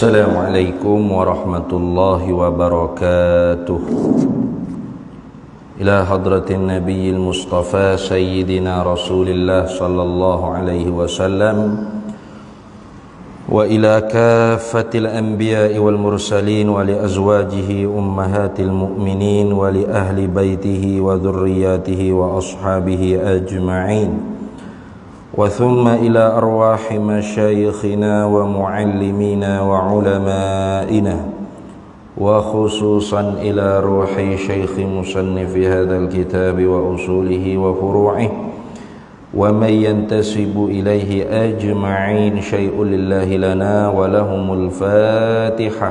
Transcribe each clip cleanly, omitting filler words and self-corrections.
Assalamualaikum warahmatullahi wabarakatuh. Ila hadratin nabiyil mustafa sayyidina rasulillah sallallahu alaihi wasallam wa ila kaffatil anbiya'i wal mursalin wa li azwajihi ummahatil mu'minin wa li ahli baitihi wa dhurriyyatihi wa ashabihi ajma'in. وثم إلى أرواح مشايخنا ومعلمينا وعلمائنا وخصوصا إلى روح شيخ مصنف هذا الكتاب وأصوله وفروعه ومن ينتسب إليه أجمعين شيء لله لنا ولهم الفاتحة.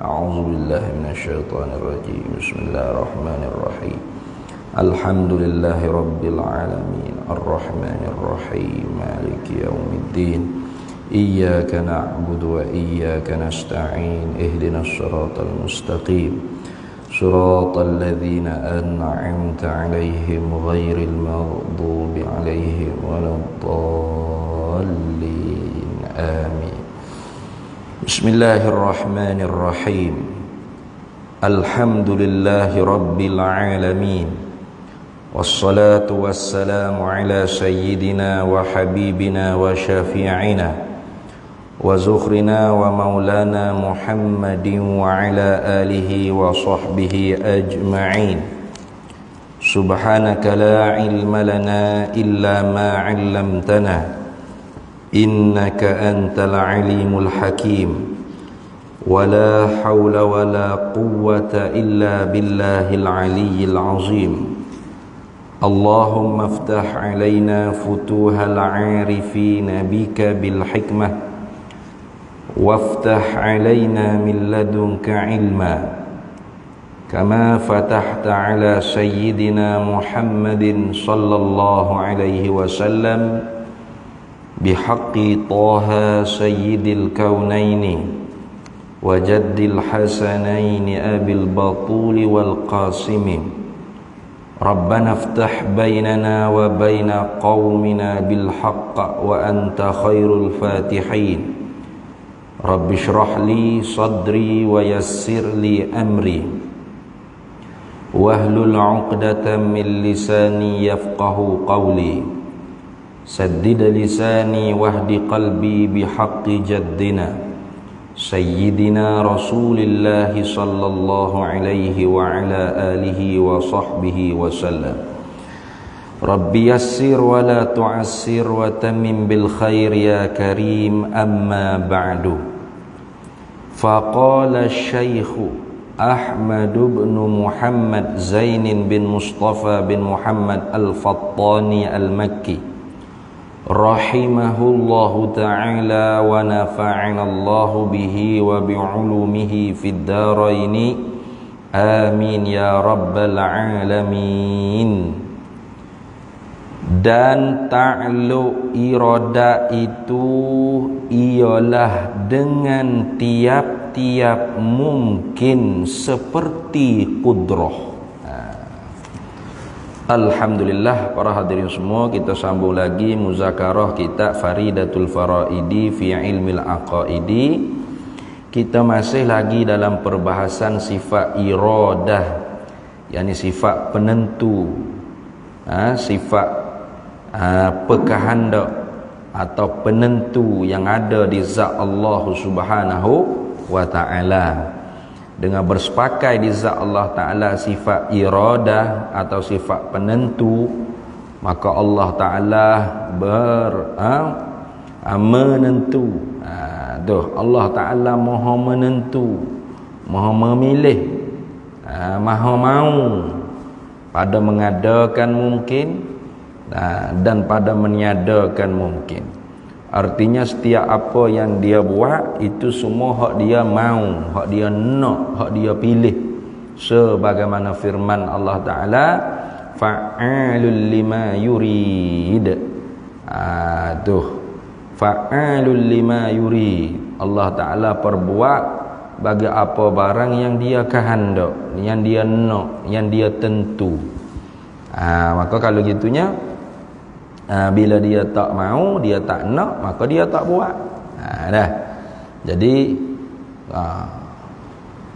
أعوذ بالله من الشيطان الرجيم. بسم الله الرحمن الرحيم. Alhamdulillahi Rabbil Alamin Ar-Rahmanir Rahim Maliki Yawmiddin Iyyaka na'budu wa iyyaka nasta'in Ihdinas siratal mustaqim Siratal ladzina an'amta 'alaihim ghairil maghdubi 'alaihim waladdallin. Amin. Bismillahirrahmanirrahim. Alhamdulillahi Rabbil Alamin. Wassalatu wassalamu ala sayyidina wa habibina wa syafi'ina wa zukhrina wa maulana Muhammadin wa ala alihi wa sahbihi ajma'in. Subhanaka la ilma lana illa ma 'allamtana innaka antal alimul hakim. Wa la hawla wa la quwwata illa billahil aliyyil azim. Allahumma aftah alaina futuhal arifin bika bil hikmah waftah alaina min ladunka ilma kama fatahta ala sayyidina Muhammadin sallallahu alaihi wasallam bihaqqi Taha sayyidil kaunaini wa jaddil hasanaini abil batuli wal qasimi. Rabbana aftah bainana wa baina qaumina bil haqq wa anta khairul fatihin. Rabbi shrah li sadri wa yassir li amri wahlul 'uqdatam min lisani yafqahu qawli. Saddid lisani wahdi qalbi bihaqqi jaddina Sayyidina Rasulillahi sallallahu alaihi wa ala alihi wa sahbihi wa sallam. Rabbi yassir wa la tu'assir wa tamim bil khair ya karim. Amma ba'du. Faqala Syekh Ahmad bin Muhammad Zainin bin Mustafa bin Muhammad Al-Fattani Al-Makki rahimahullahu ta'ala wa nafa'ana Allahu bihi wa bi'ulumihi fid dharaini amin ya rabbal alamin. Dan ta'lu irada itu ialah dengan tiap-tiap mungkin seperti kudrah. Alhamdulillah, para hadirin semua, kita sambung lagi muzakarah kita Faridatul Faraidi fi ilmil aqaidi. Kita masih lagi dalam perbahasan sifat iradah, yakni sifat penentu, sifat pekahandak atau penentu yang ada di zat Allah Subhanahu wa ta'ala. Dengan bersepakai di zat Allah Ta'ala sifat iradah atau sifat penentu, maka Allah Ta'ala menentu. Allah Ta'ala maha menentu, maha memilih, maha mau pada mengadakan mungkin dan pada meniadakan mungkin. Artinya setiap apa yang dia buat itu semua hak dia mau, hak dia nak, hak dia pilih. Sebagaimana firman Allah Ta'ala, fa'alul lima yurid. Fa'alul lima yurid. Allah Ta'ala perbuat bagi apa barang yang dia kehendak, yang dia nak, yang dia tentu. Maka kalau gitunya, bila dia tak mau, dia tak nak, maka dia tak buat. Dah. Jadi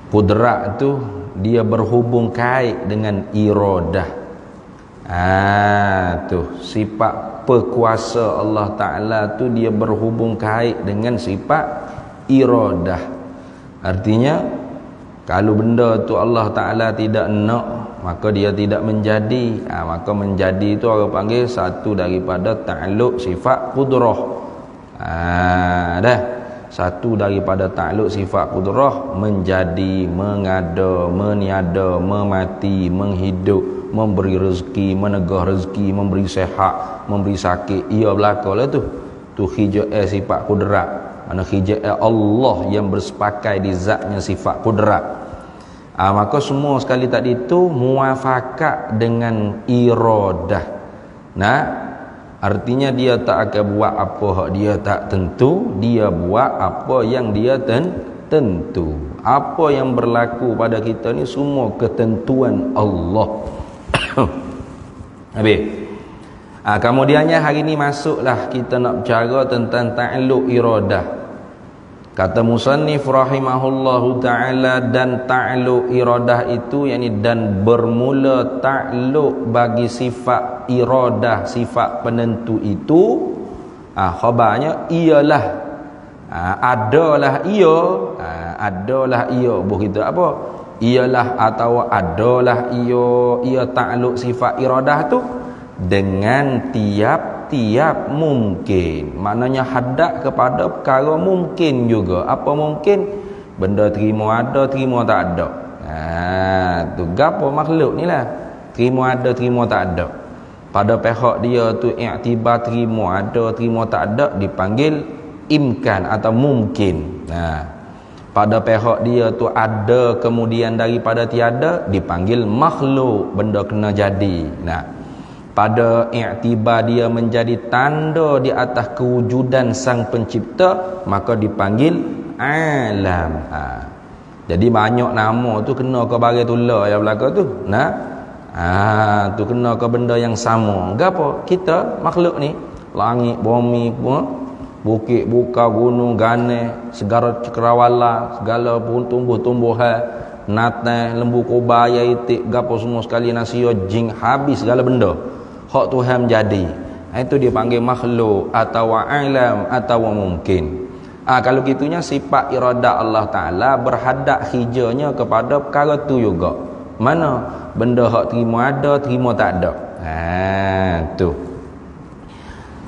Qudrat tu dia berhubung kait dengan iradah. Tu sifat perkuasa Allah Ta'ala tu dia berhubung kait dengan sifat iradah. Artinya kalau benda tu Allah Ta'ala tidak nak, maka dia tidak menjadi. Maka menjadi itu orang panggil satu daripada ta'alluq sifat qudrah. Dah satu daripada ta'alluq sifat qudrah, menjadi, mengada, meniada, memati, menghidup, memberi rezeki, menegah rezeki, memberi sehat, memberi sakit. Ia berlakulah tu hijab sifat qudrat. Mana hijab Allah yang bersepakai di zatnya sifat qudrat. Maka semua sekali tadi itu muafakat dengan iradah. Artinya dia tak akan buat apa hak dia tak tentu, dia buat apa yang dia tentu. Apa yang berlaku pada kita ni semua ketentuan Allah. Habis. Kemudiannya hari ni masuklah kita nak bercara tentang ta'alluq iradah. Kata musannif rahimahullahu ta'ala, dan ta'alluq iradah itu yakni dan bermula ta'alluq bagi sifat iradah, sifat penentu itu, khabarnya ialah, adalah ia, buh kita apa? Ialah atau adalah ia ta'alluq sifat iradah tu dengan tiap-tiap mungkin. Maknanya hadap kepada perkara mungkin juga. Apa mungkin? Benda terima ada, terima tak ada. Tu gapo makhluk ni lah. Terima ada, terima tak ada. Pada pihak dia tu i'tibar terima ada, terima tak ada dipanggil imkan atau mungkin. Pada pihak dia tu ada kemudian daripada tiada dipanggil makhluk, benda kena jadi. Pada i'tibar dia menjadi tanda di atas kewujudan sang pencipta, maka dipanggil alam. Jadi banyak nama tu kena ke bagi tula yang belaka tu. Tu kena ke benda yang sama. Gapo? Kita makhluk ni, langit, bumi, bukit, buka, gunung, gane, segala cakrawala, segala pun tumbuh-tumbuhan, natai, lembu kobaya, itik, gapo semua sekali, nasio, jing, habis segala benda. Hak Tuhan menjadi. Itu dia panggil makhluk atau alam atau mungkin. Kalau gitunya sifat iradah Allah Ta'ala berhadap hijaunya kepada perkara tu juga. Mana? Benda hak terima ada, terima tak ada. Tu.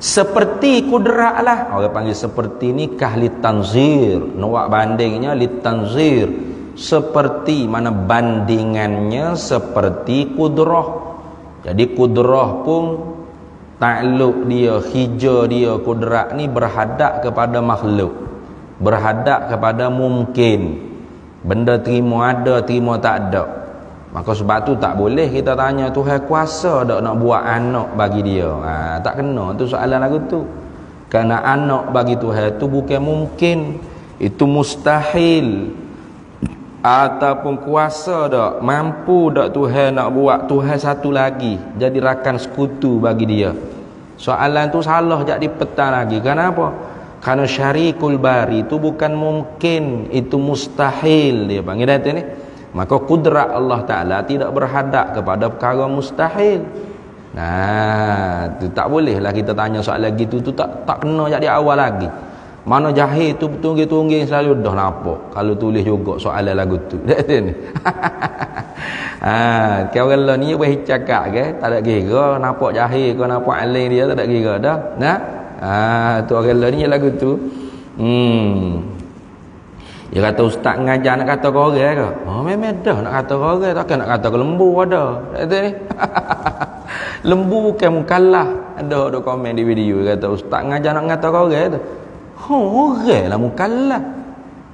Seperti kudrat lah. Orang panggil seperti ni kahli tanzir. Nawak bandingnya li tanzir. Seperti, mana bandingannya seperti kudrah. Jadi kudrah pun ta'alluq dia, hijau dia, kudrat ni berhadap kepada makhluk, berhadap kepada mungkin. Benda terima ada, terima tak ada. Maka sebab tu tak boleh kita tanya Tuhan kuasa tak nak buat anak bagi dia. Tak kena tu soalan lagu tu. Kerana anak bagi Tuhan tu bukan mungkin, itu mustahil. Ataupun kuasa tak, mampu tak Tuhan nak buat Tuhan satu lagi jadi rakan sekutu bagi dia. Soalan tu salah jadi petang lagi. Kenapa? Kerana syarikul bari itu bukan mungkin, itu mustahil dia panggil dah ni. Maka kudrat Allah Ta'ala tidak berhadap kepada perkara mustahil. Tu tak bolehlah kita tanya soalan gitu tu, tak kena jadi awal lagi. Mana jahil tu tungging-tungging selalu dah nampak kalau tulis juga soalan lagu tu. Kau orang ni boleh cakap ke, tak ada kira nampak jahil ke nampak alim dia, tak ada kira dah. Tu orang ni lagu tu. Dia kata ustaz ngajar nak kata kau orang ke? Memang dah nak kata kau orang, takkan nak kata ke lembu ada. Kata ni. Lembu bukan mukallaf. Ada komen di video kata ustaz ngajar nak kata kau orang tu. Orang lah mukallaf.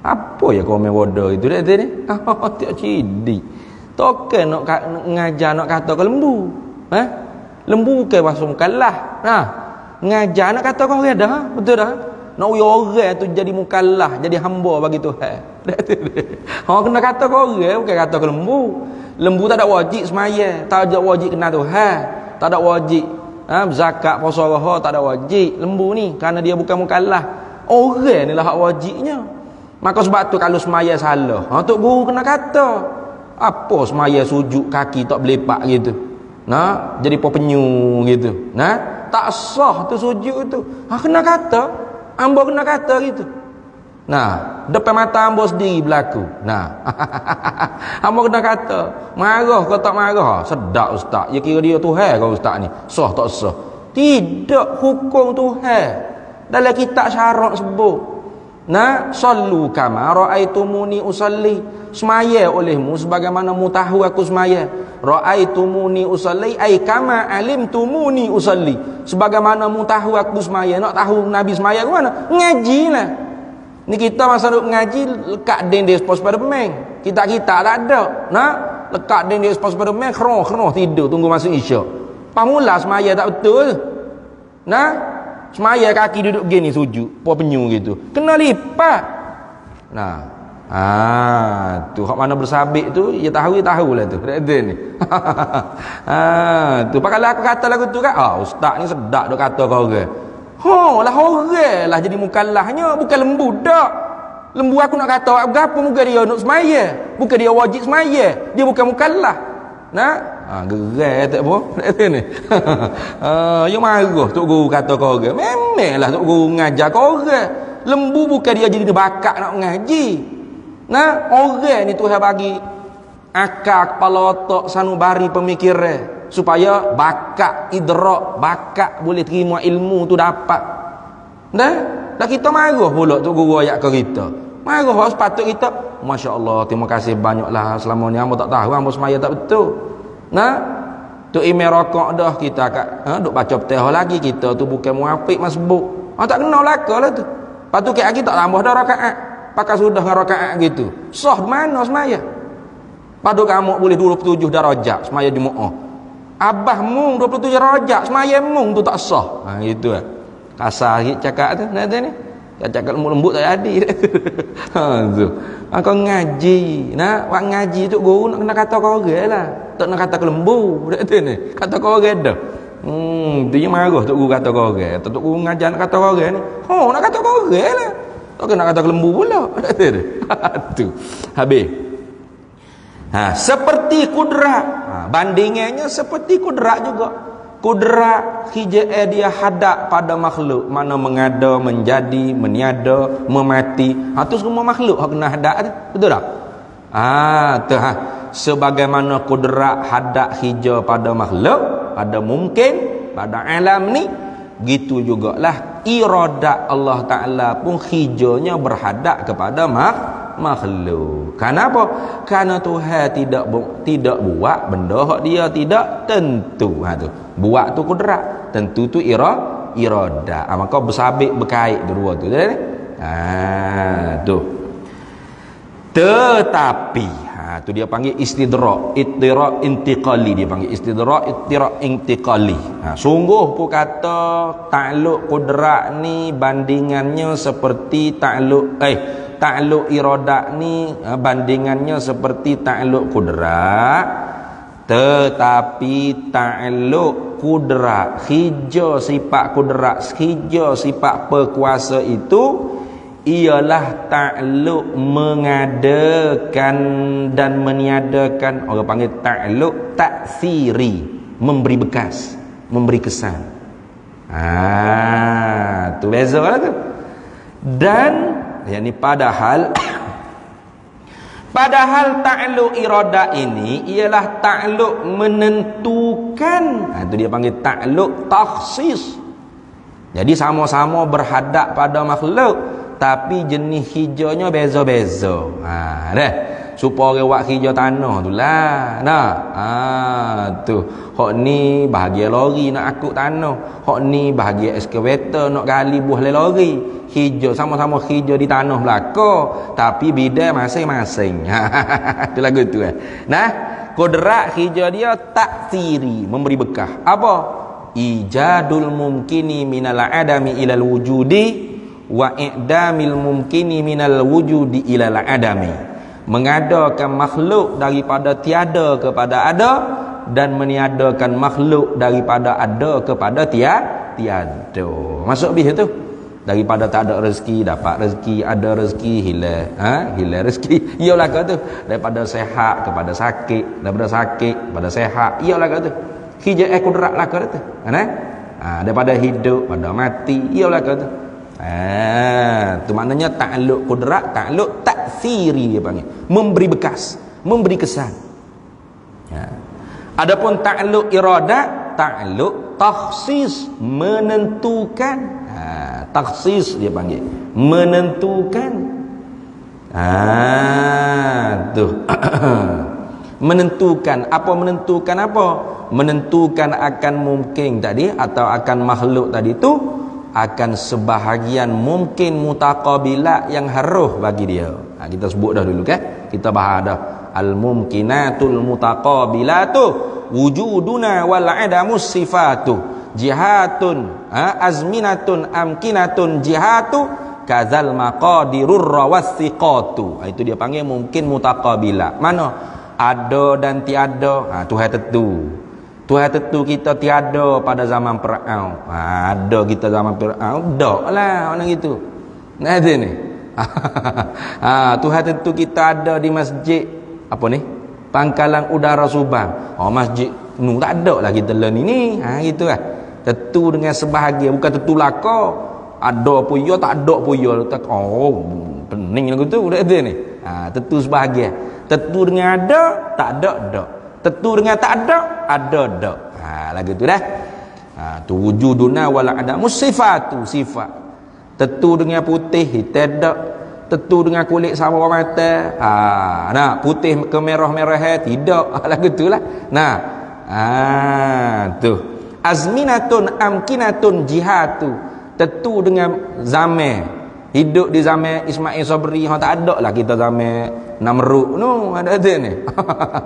Apa ya komen bodoh itu dia ni? Tak cidi. Token nak ngajar nak kata ke lembu. Lembu bukan pasal mukallaf. Ngajar nak kata kau orang dah. Betul dah. Nak orang tu jadi mukallaf, jadi hamba bagi Tuhan. Kena kata kau orang, bukan kata ke lembu. Lembu tak ada wajib semaya, tak ada wajib kenal Tuhan, tak ada wajib zakat, puasa, tak ada wajib lembu ni kerana dia bukan mukallaf. Orang ni lah hak wajibnya. Maka sebab tu kalau semaya salah, tok guru kena kata. Apa semaya sujud kaki tak berlepak gitu. Nah, jadi penyu gitu. Nah, tak sah tu sujud tu. Kena kata. Ambo kena kata gitu. Nah, depan mata ambo sendiri berlaku. Nah, ambo kena kata. Marah ke tak marah? Sedap ustaz. Ya kira dia Tuhan ke ustaz ni? Sah tak sah? Tidak, hukum Tuhan. Dalam kitab syarak sebut. Nah, sallu kama raaitumuni usalli. Semaya olehmu sebagaimana mu tahu aku semaya. Raaitumuni usalli ai kama alimtumuni usalli. Sebagaimana mu tahu aku semaya. Nak tahu Nabi semaya ke mana? Ngajilah. Ni kita masa duk ngaji lekat dinding dispos pada pemain. Kita tak ada. Nah, lekat dinding dispos pada pemain keroh tidur tunggu masuk isyak. Pamula semaya tak betul. Nah, semaya kaki duduk gini sujud, puas penyu gitu. Kena lipat. Nah, tu hak mana bersabit tu, ya tahulah tu. Ada ni. Tu kalau aku kata lagu tu kan, ustaz ni sedap duk kata kau orang. Lah orang lah jadi mukallahnya, bukan lembu dak. Lembu aku nak kata apa muka dia nak semaya, bukan dia wajib semaya, dia bukan mukallah. Nah, gerai tak apa ni. Yang marah tok guru kata kau orang. Memanglah tok guru ngajar kau orang. Lembu bukan dia jadi bakat nak ngaji. Nah, orang ni Tuhan bagi akal, kepala otak, sanubari pemikiran supaya bakat idrak, bakat boleh terima ilmu tu dapat. Dah kita marah pula tok guru ayat ke kita. Marah sepatut kita, masya-Allah, terima kasih banyaklah selama ni hamba tak tahu hamba semaya tak betul. Nah, tu email rokok dah kita kat duk baca Fatihah lagi kita tu bukan muafiq masbuk. Tak kenal lakalah tu. Lepas tu lagi tak tambah dah rakaat. Pakai sudah dengan rakaat gitu. Sah mana semaya? Padu kamu boleh 27 darajat semaya Jumaat. Abah mung 27 darajat semaya mung tu tak sah. Gitu lah. Kasar sikit cakap tu nanti ni. Cakap lembut-lembut tak jadi. Tu. Kau ngaji. Nah, wak ngaji tu guru nak kena kata kau orang lah. Tak nak kata ke lembu. Ni. Kata kau orang dah. Dia marah tok guru kata kau orang. Tok guru ngajar nak kata kau orang ni. Nak kata kau orang lah. Tak kena kata ke lembu pula. Tu. Habis. Seperti kudrat. Bandingannya seperti kudrat juga. Kudrat hijai dia hadap pada makhluk, mana mengada, menjadi, meniada, memati. Tu semua makhluk hak kena hadap tu. Betul tak? Sebagaimana kudrat hadap hijau pada makhluk, pada mungkin, pada alam ni, gitu jugalah iradat Allah Ta'ala pun hijaunya berhadap kepada makhluk. Kenapa? Karena Tuhan tidak buat benda hak dia tidak tentu. Tu. Buat tu kudrat, tentu tu iradat. Maka bersabit berkait dua tu. Tu. Tetapi tu dia panggil istidrak, ittirak intiqali, dia panggil istidrak, ittirak intiqali. Sungguh pun kata takluk kudrat ni bandingannya seperti takluk iradat ni bandingannya seperti takluk kudrat, tetapi takluk kudrat hijau sifat kudrat, hijau sifat berkuasa itu ialah takluk mengadakan dan meniadakan, orang panggil takluk taksiri, memberi bekas, memberi kesan. Tu beza lah tu. Dan yakni padahal takluk iradat ini ialah takluk menentukan. Tu dia panggil takluk takhsis. Jadi sama-sama berhadap pada makhluk, tapi jenis hijaunya beza-beza. Dah. Supaya orang buat hijau tanah tu lah. Tu. Hak ni bahagia lori nak akut tanah. Hak ni bahagia ekskavator nak gali buah lori. Hijau sama-sama hijau di tanah belaka, tapi bidang masing-masing. Tu lagu tu Nah, kodrat hijau dia taksiri, memberi bekah. Apa? Ijadul mumkini minal adami ilal wujudi wa i'damil mumkini minal wujudi ilal adami. Mengadakan makhluk daripada tiada kepada ada, dan meniadakan makhluk daripada ada kepada tiada. Masuk bis tu. Daripada tak ada rezeki dapat rezeki, ada rezeki hilang, hilang rezeki. Iyalah kata tu. Daripada sehat kepada sakit, daripada sakit kepada sehat. Iyalah kata tu. Hijab kudrat lah kata tu. Daripada hidup pada mati. Iyalah kata tu. Tu maknanya ta'alluq kudrat, ta'alluq ta'thiri dia panggil. Memberi bekas, memberi kesan. Adapun ta'alluq iradat, ta'alluq takhsis, menentukan. Takhsis dia panggil, menentukan. Tu menentukan apa? Menentukan apa? Menentukan akan mungkin tadi atau akan makhluk tadi tu akan sebahagian mungkin mutaqabilat yang harus bagi dia. Kita sebut dah dulu kan, kita bahas dah al-mumkinatul mutaqabilatu wujuduna wal adamus sifatu jihatun azminatun amkinatun jihatu kadzal maqadirur rawathiqatu. Itu dia panggil mungkin mutaqabila. Mana ada dan tiada, Tuhan tentu. Tuhan tentu kita tiada pada zaman Firaun. Ada kita zaman Firaun, daklah orang gitu. Nah ada ni. Tuhan tentu kita ada di masjid apa ni? Pangkalan Udara Subang. Masjid penuh tak ada lah kita learn ini. Gitu lah. Tentu dengan sebahagian, bukan tentu laka. Ada pun ya, tak ada pun ya. Pening lagu tu dah ada ni. Tentu sebahagian. Tentu dengan ada, tak ada, ada. Tentu dengan tak ada, ada. Lagu tu dah. Tu wujuduna wala ada musifatu, sifat. Tentu dengan putih, hitam tak. Tentu dengan kulit sama mata. Nah, putih ke merah-merah tidak. Lagu tu lah. Nah. Tu. Azminatun amkinatun jihatu. Tentu dengan zaman. Hidup di zaman Ismail Sabri, tak ada lah kita zaman Namrud no, ada ni.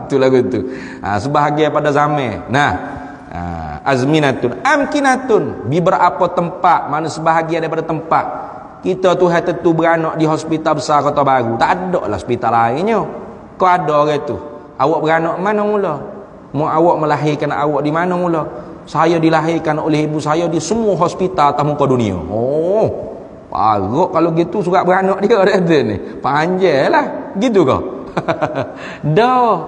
Tu lagu tu. Sebahagian pada zaman. Nah, azminatun amkinatun, di berapa tempat, mana sebahagian daripada tempat. Kita tu tentu beranak di hospital besar Kota Baru. Tak ada lah hospital lainnya. Kau ada orang tu. Awak beranak mana mula? Mau awak melahirkan awak di mana mula? Saya dilahirkan oleh ibu saya di semua hospital atas muka dunia. Parok kalau gitu surat beranak dia ada ni. Panjang lah. Gitu ke? Dah.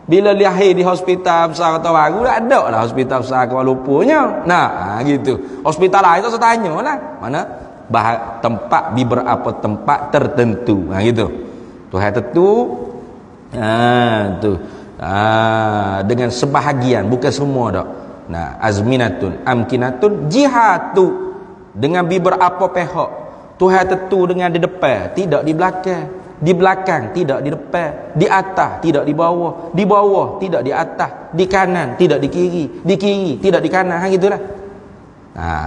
Bila lahir di hospital besar Kota Baru, tak ada lah hospital besar Kuala Lumpurnya. Nah, gitu. Hospital lain tu saya tanya lah. Mana? Tempat di berapa tempat tertentu. Gitu. Tuhan tentu. Tu. Dengan sebahagian, bukan semua dak. Nah, azminatun amkinatun jihatu, dengan beberapa pihak. Tuhan tentu dengan di depan, tidak di belakang. Di belakang, tidak di depan. Di atas, tidak di bawah. Di bawah, tidak di atas. Di kanan, tidak di kiri. Di kiri, tidak di kanan. Gitulah.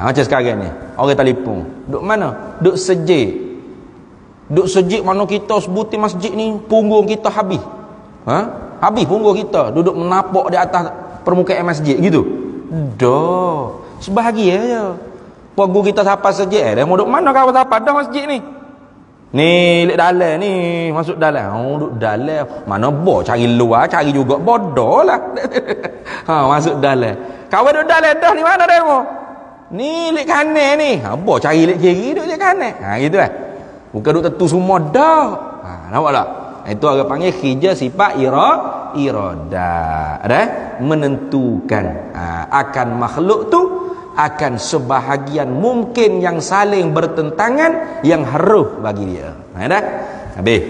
Macam sekarang ni, orang telefon. Duk mana? Duk sejik. Duk sejik mana kita sebutin masjid ni, punggung kita habis. Habis punggung kita. Duduk menapak di atas permukaan masjid gitu. Dah. Sebahagian je. Punggung kita sampai sejik. Mau duduk mana kau sampai dah masjid ni? Ni lek dalam ni, masuk dalam. Duduk dalam. Mana boh cari luar, cari juga bodoh lah. Masuk dalam. Kau duduk dalam dah ni mana demo? Ni lek kanan ni. Boh cari lek kiri, duduk lek kanan. Gitu lah. Bukan duduk tentu semua dah. Nampak tak? Itu orang panggil hijab sifat iradah. Menentukan akan makhluk tu, akan sebahagian mungkin yang saling bertentangan yang harus bagi dia. Dah? Habis.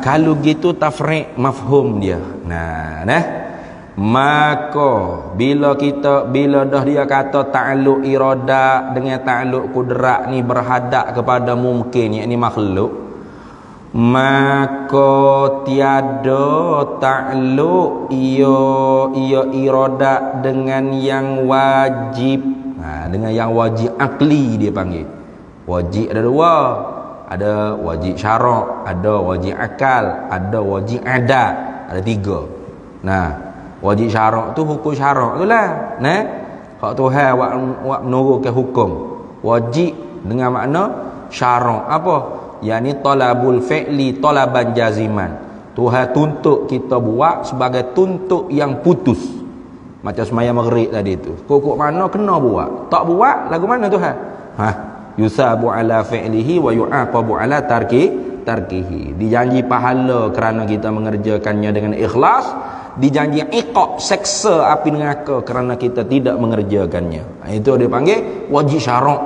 Kalau gitu tafriq mafhum dia. Maka bila dah dia kata ta'alluq iradah dengan ta'alluq kudrat ni berhadap kepada mungkin, yakni makhluk, maka tiada ta'alluq ia iradah dengan yang wajib. Dengan yang wajib akli dia panggil. Wajib ada dua. Ada wajib syarak, ada wajib akal, ada wajib adat. Ada tiga. Wajib syarak tu hukum syarak tu lah. Hak Tuhan wak menurunkan hukum. Wajib dengan makna syarak apa? Yani talabul fi'li talaban jaziman. Tuhan tuntut kita buat sebagai tuntut yang putus. Macam semaya maghrib tadi tu. Kok mana kena buat? Tak buat lagu mana Tuhan? Yusabu ala fi'lihi wa yu'aqabu ala tarkihi. Dijanji pahala kerana kita mengerjakannya dengan ikhlas, dijanji iqab, seksa api neraka kerana kita tidak mengerjakannya. Itu dia panggil wajib syarak.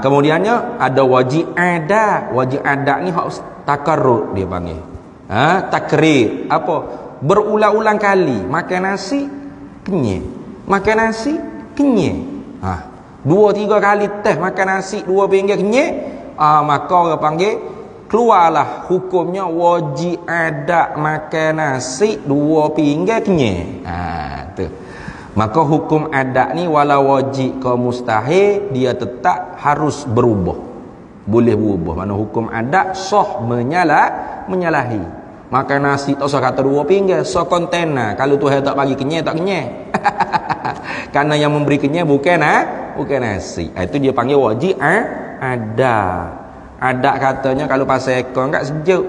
Kemudiannya ada wajib adat. Wajib adat ni hak takarrur dia panggil. Takrir. Apa? Berulang-ulang kali makan nasi kenyek. Makan nasi kenyek. 2-3 kali teh makan nasi 2 pinggir kenyek, maka orang panggil keluarlah hukumnya wajib adat makan nasi 2 pinggir kenyek. Tu. Maka hukum adat ni walau wajib ke mustahil, dia tetap harus berubah. Boleh berubah. Mana hukum adat sah menyalahi. Makan nasi tak usah kata 2 pinggir, so kontena. Kalau Tuhan tak bagi kenyek, tak kenyek. Karena yang memberi kenyek bukan nasi. Itu dia panggil wajib adat. Adat katanya kalau pasal ekor enggak sejuk,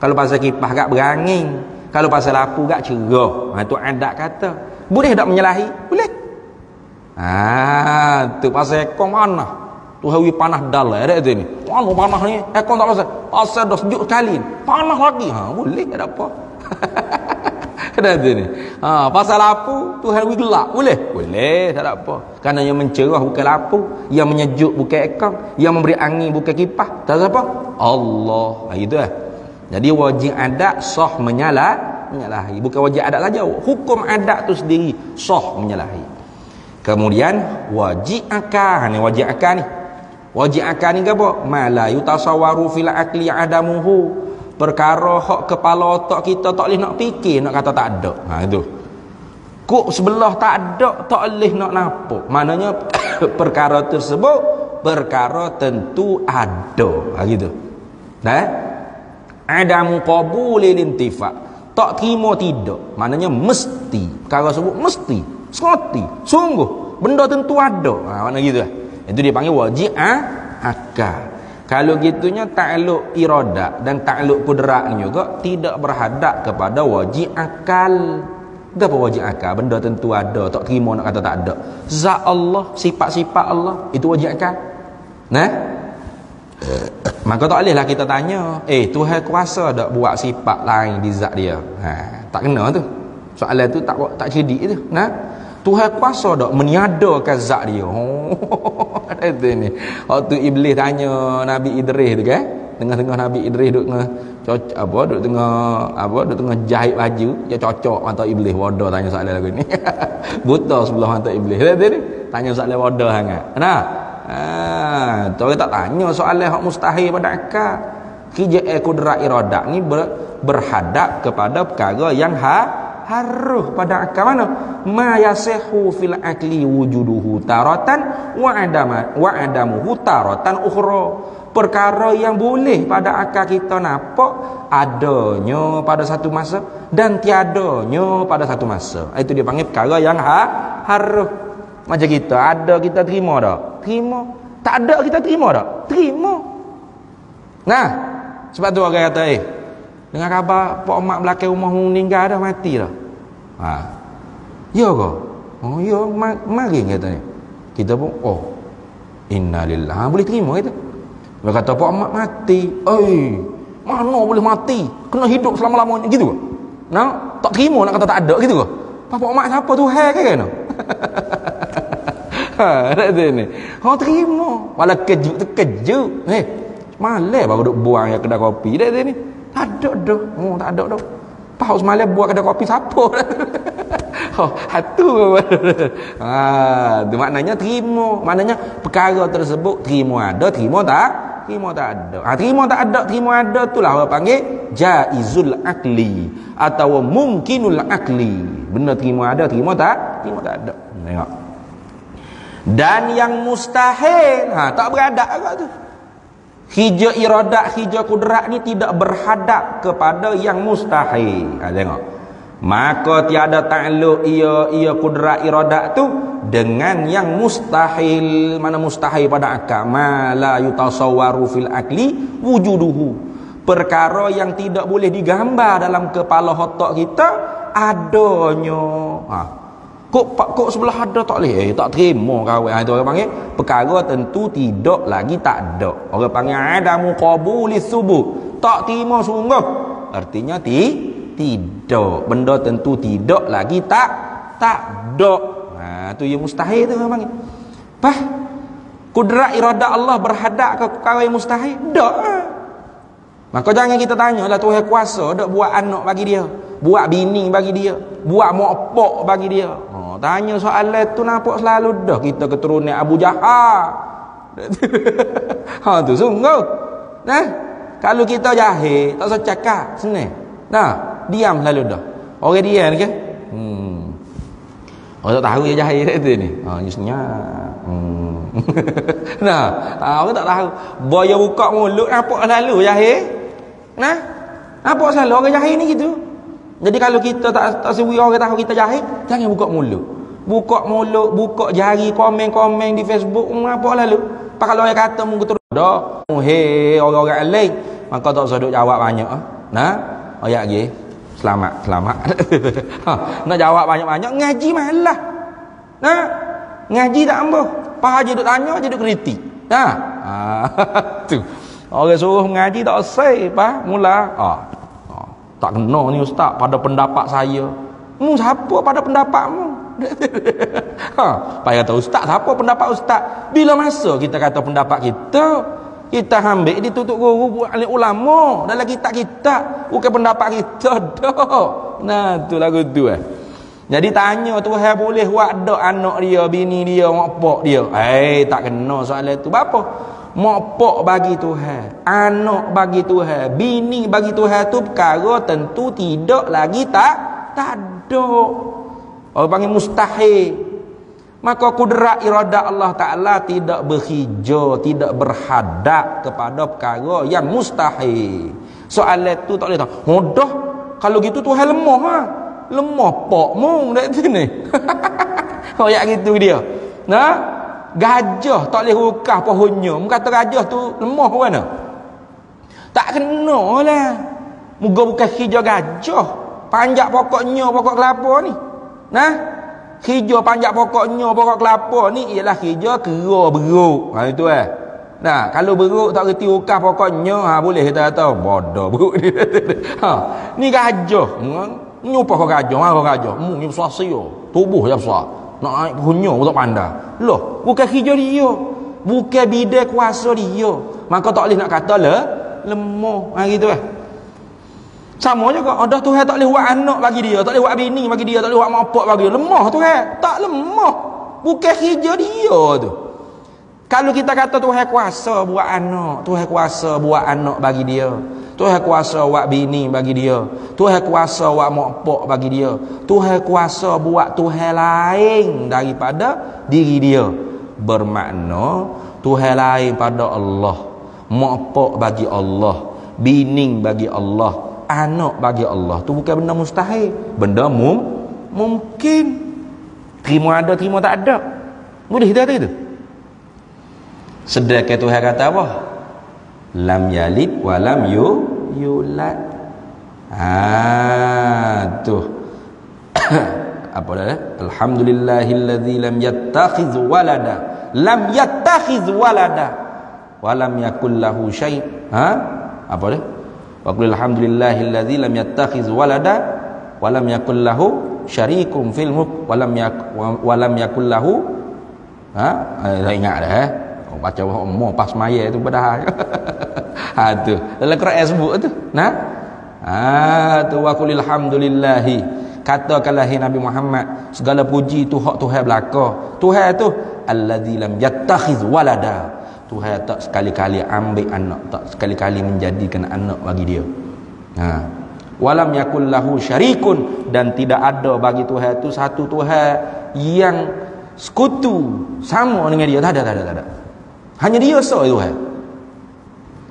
kalau pasal kipas enggak berangin, kalau pasal lampu enggak cerah. Itu adat kata. Boleh tak menyalahi? Boleh. Tu pasal ekor mana? Tu hawi panah dalam ada tu ni. Mana panah ni? Ekor tak pasal dah sejuk sekali. Panah lagi. Boleh tak apa. Ada tu ni. Pasal lampu tu hawi gelap. Boleh? Boleh, tak ada apa. Kerana yang mencerah bukan lampu, yang menyejuk bukan ekor, yang memberi angin bukan kipas. Tak ada apa? Allah. Itu lah. Jadi wajib adat sah menyalahi. Bukan wajib adat saja. Hukum adat tu sendiri sah menyalahi. Kemudian wajib akal. Ni wajib akal ni. Wajib akal ni ke apa? Ma la yutasawwaru fil aqli adamuhu. Perkara hak kepala otak kita tak boleh nak fikir, nak kata tak ada. Itu. Kok sebelah tak ada, tak boleh nak nampak. Maknanya perkara tersebut perkara tentu ada. Gitu. Adamu qabulil intifa. Tak terima tidak. Maknanya mesti. Perkara tersebut mesti. Serti. Sungguh. Benda tentu ada. Maknanya gitu lah. Itu dia panggil wajib akal. Kalau gitunya takluk iradat dan takluk kudrat ni juga tidak berhadap kepada wajib akal. Apa wajib akal? Benda tentu ada, tak terima nak kata tak ada. Zat Allah, sifat-sifat Allah, itu wajib akal. Maka tak bolehlah kita tanya, Tuhan kuasa tak buat sifat lain di zat dia? Tak kena tu. Soalan tu tak cerdik tu. Tuhan kuasa tak meniadakan zat dia? Itu ni. Waktu Iblis tanya Nabi Idris tu kan, tengah-tengah Nabi Idris duk tengah jahit baju, dia cocok mata Iblis. Bodoh tanya soalan lagu ni. Buta sebelah mata Iblis. Itu ni. Tanya soalan bodoh sangat. Tu tak tanya soalan hak mustahil pada akal. Kijai kudrat iradat ni berhadap kepada perkara yang harus pada akal. Mana ma yasihu fil akli wujuduhu taratan wa adamuhu taratan ukhra. Perkara yang boleh pada akal kita nampak adanya pada satu masa dan tiadanya pada satu masa. Itu dia panggil perkara yang harus. Macam kita ada, kita terima tak? Terima. Tak ada, kita terima tak? Terima. Sebab tu orang kata dengar khabar pak mak belakang rumah meninggal dah, mati dah. Ya ke? Ya, mari kata ni. Kita pun innalillahi. Boleh terima kita. Dia kata pak mak mati. Mana boleh mati? Kena hidup selama-lamanya gitu ke? Tak terima nak kata tak ada gitu ke? Pak mak siapa Tuhan kan? Ada ni. Terima. Walau terkejut. Malah baru duk buang yang kedai kopi dah ni. Tak ada dah. Tak ada dah. Pak semalam buat kedai kopi siapa? Hatu. Tu maknanya terima. Maknanya perkara tersebut terima ada, terima tak? Terima tak ada. Terima tak ada, terima ada, itulah orang panggil jaizul akli atau mungkinul akli. Benda terima ada, terima tak? Terima tak ada. Tengok. Dan yang mustahil, tak beradab agak tu. Hijau iradat, hijau kudrat ni tidak berhadap kepada yang mustahil. Tengok. Maka tiada takluk ia kudrat iradat tu dengan yang mustahil. Mana mustahil pada akal? Ma la yutasawwaru fil akli wujuduhu. Perkara yang tidak boleh digambar dalam kepala otak kita adanya. Kok sebelah ada tak boleh, tak terima kawan. Itu orang panggil perkara tentu tidak lagi tak ada. Orang panggil adamu qabulis subut, tak terima sungguh, artinya tidak, benda tentu tidak lagi tak ada. Tu yang mustahil tu orang panggil. Kudrat iradat Allah berhadap ke perkara yang mustahil? Tak. Maka jangan kita tanya lah Tuhan kuasa dak buat anak bagi dia, buat bini bagi dia, buat mak pak bagi dia. Tanya soalan tu nampak selalu dah kita keturunan Abu Jahal. Tu sungguh. Kalau kita jahil, tak usah cakap, senang. Diam selalu dah. Orang dia ni ke? Orang tak tahu dia jahil tu ni. Jusnya. Orang tak tahu. Boya buka mulut nampak selalu jahil. Nampak selalu orang jahil ni gitu. Jadi kalau kita tak sewi orang tahu kita jahil, jangan buka mulut. Buka jari komen-komen di Facebook, apa lalu. Kalau orang kata mu betul dah. Orang-orang lain, maka tak usah duk jawab banyak. Ayat lagi. Selamat. Nak jawab banyak-banyak ngaji malah. Ngaji tak ambo. Pak haji duk tanya, je duk kritik. Tu. Orang suruh mengaji tak selesai, mula. Tak kena ni ustaz pada pendapat saya. Siapa pada pendapatmu? Payah tahu ustaz siapa pendapat ustaz. Bila masa kita kata pendapat kita ambil ditutup guru buat alim ulama dalam kitab-kitab, bukan pendapat kita dah. Tu lagu tu Jadi tanya Tuhan boleh buat dak anak dia, bini dia, mak pak dia. Tak kena soalan tu. Apa? Mak pak bagi Tuhan, anak bagi Tuhan, bini bagi Tuhan tu perkara tentu tidak lagi tak ada. Orang panggil mustahil. Maka kudrat iradat Allah Ta'ala tidak berhijau, tidak berhadap kepada perkara yang mustahil. Soalan tu tak boleh tahu. Mudah. Kalau gitu Tuhan lemah lemah pokmu dak sini. Kayak gitu dia. Gajah tak boleh rukah pohonnya. Mu kata gajah tu lemah ke mana? Tak kena lah. Moga bukan hijau gajah. Panjat pokoknya pokok kelapa ni. Hijau panjat pokoknya pokok kelapa ni ialah hijau kera beruk. Itu kalau beruk tak reti rukah pokoknya, boleh kita kata bodoh beruk ni. Ni gajah. Nyupah gajah, marah gajah. Ni besar sia. Tubuh je besar. Nak naik pohonnya pun tak pandai. Loh, bukan hijau dia. Bukan bidai kuasa dia. Maka tak boleh nak kata lemah. Gitu Sama juga. Dah Tuhan tak boleh buat anak bagi dia, tak boleh buat bini bagi dia, tak boleh buat mak pak bagi dia. Lemah Tuhan. Tak lemah. Bukan hijau dia tu. Kalau kita kata Tuhan kuasa buat anak, Tuhan kuasa buat anak bagi dia, Tuhan kuasa buat bini bagi dia, Tuhan kuasa buat mak pak bagi dia, Tuhan kuasa buat Tuhan lain daripada diri dia, bermakna Tuhan lain pada Allah, mak pak bagi Allah, bini bagi Allah, anak bagi Allah. Tu bukan benda mustahil, benda mungkin. Terima ada, terima tak ada. Boleh kita kata itu. Sedangkan Tuhan kata apa? Lam yalid wa lam yulad. Tu apa dah? Alhamdulillahilladzi lam yattakhiz walada. Lam yattakhiz walada wa lam yakul lahu syai'. Apa dah? Wa qul alhamdulillahilladzi lam yattakhiz walada wa lam yakul lahu syarikum fil mulk wa lam yakul lahu dah ingat dah baca umur pas maya tu pada tu dalam Quran sebut tu tu wa qul alhamdulillahi, katakanlah Nabi Muhammad segala puji tu hak Tuhan belaka. Tuhan tu allazi lam yattakhiz walada, Tuhan tak sekali-kali ambil anak, tak sekali-kali menjadikan anak bagi dia. Walam yakul lahu syarikun, dan tidak ada bagi Tuhan itu satu Tuhan yang sekutu sama dengan dia. Tak ada. Hanya dia sahaja Tuhan.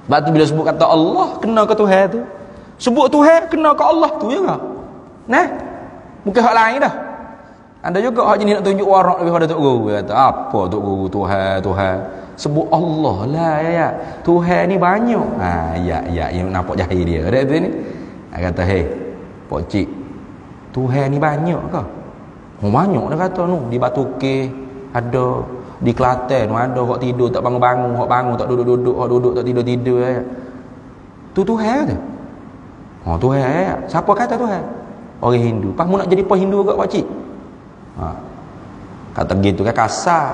Sebab tu bila sebut kata Allah kena ke Tuhan tu, sebut Tuhan kena ke Allah tu juga. Bukan hak lain dah. Ada juga hak jenis nak tunjuk warak lebih pada Tok Guru. Kata apa Tok Guru Tuhan. Sebut Allah lah ya. Tuhan ni banyak. Ya yang nampak jahil dia. Ada tu ni. Kata hey, Pak Cik, Tuhan ni banyak ke? Oh, banyak dah kata nu. Di Batu Ke ada, di Kelantan ada hok tidur tak bangun-bangun, hok bangun tak duduk-duduk, hok duduk tak tidur-tidur. Tu Tuhan tu. Oh, Tuhan. Siapa kata Tuhan? Orang Hindu. Pas mu nak jadi apa Hindu juga pak cik? Kata gitu kan kasar.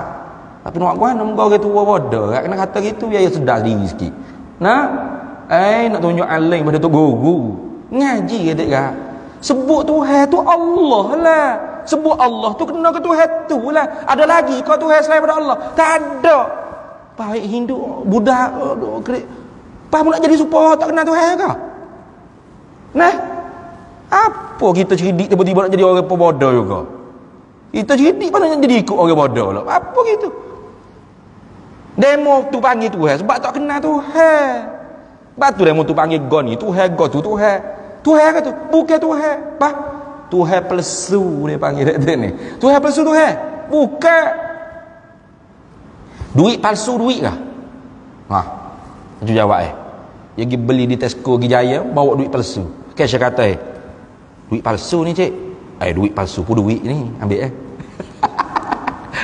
Tapi nak buat mana muka orang tua bodoh. Kena kata gitu biar sedar diri sikit. Nah, nak tunjuk alim pada tu guru. Ngaji ke tak? Sebut Tuhan tu Allah lah. Sebut Allah tu kena ke Tuhan tu lah. Ada lagi kau Tuhan selain pada Allah? Tak ada. Baik Hindu, Buddha, pas mu nak jadi supaya tak kenal Tuhan ke? Nah, apa kita cerdik tiba-tiba nak jadi orang bodoh juga? Kita cerdik mana nak jadi ikut orang bodoh lah? Apa gitu? Demo tu panggil Tuhan sebab tak kenal Tuhan. Batu demo tu panggil God ni Tuhan, God tu Tuhan. Tuhan ke tu? Bukan Tuhan. Bah, Tuhan palsu dia panggil dia ni. Tuhan palsu Tuhan. Bukan. Duit palsu duit kah? Itu jawab Dia pergi beli di Tesco pergi Jaya bawa duit palsu. Cash kata duit palsu ni cik. Duit palsu pun duit ni ambil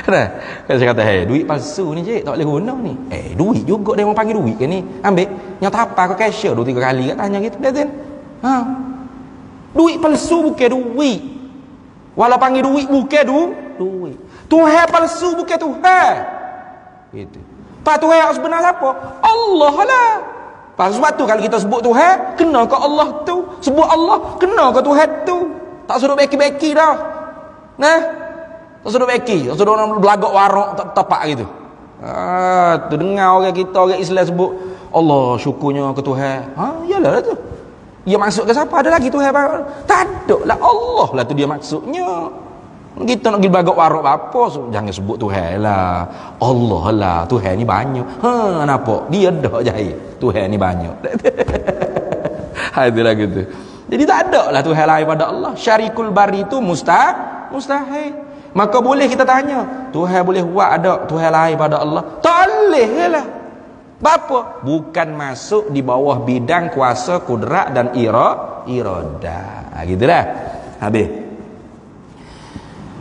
Nah, saya kata duit palsu ni cik tak boleh guna ni. Duit juga dia orang panggil duit ke ni. Ambil yang tapa ke cashier 2-3 kali kat tanya gitu. Lihat duit palsu bukan duit. Walau panggil duit bukan duit. Tuhan palsu bukan Tuhan. Gitu. Pak Tuhan sebenar siapa? Allah lah. Sebab tu kalau kita sebut Tuhan, kena ke Allah tu. Sebut Allah, kena ke Tuhan tu. Tak suruh beki-beki dah. Nah, tak suruh beki. Tak suruh orang belagak warok tak tepak gitu. Tu dengar orang kita, orang Islam sebut Allah, syukurnya ke Tuhan. Iyalah tu. Dia maksud ke siapa? Ada lagi Tuhan? Tak ada lah, Allah lah tu dia maksudnya. Kita nak pergi belagak warok apa, jangan sebut Tuhan lah. Allah lah, Tuhan ni banyak. Nampak? Dia dah jahil. Tuhan ni banyak. Itulah gitu. Jadi tak ada lah Tuhan lain pada Allah. Syarikul bari itu mustahil. Maka boleh kita tanya, Tuhan boleh buat ada Tuhan lain pada Allah? Tak boleh lah. Bapa? Bukan masuk di bawah bidang kuasa, kudrat dan iradah. Gitulah. Habis.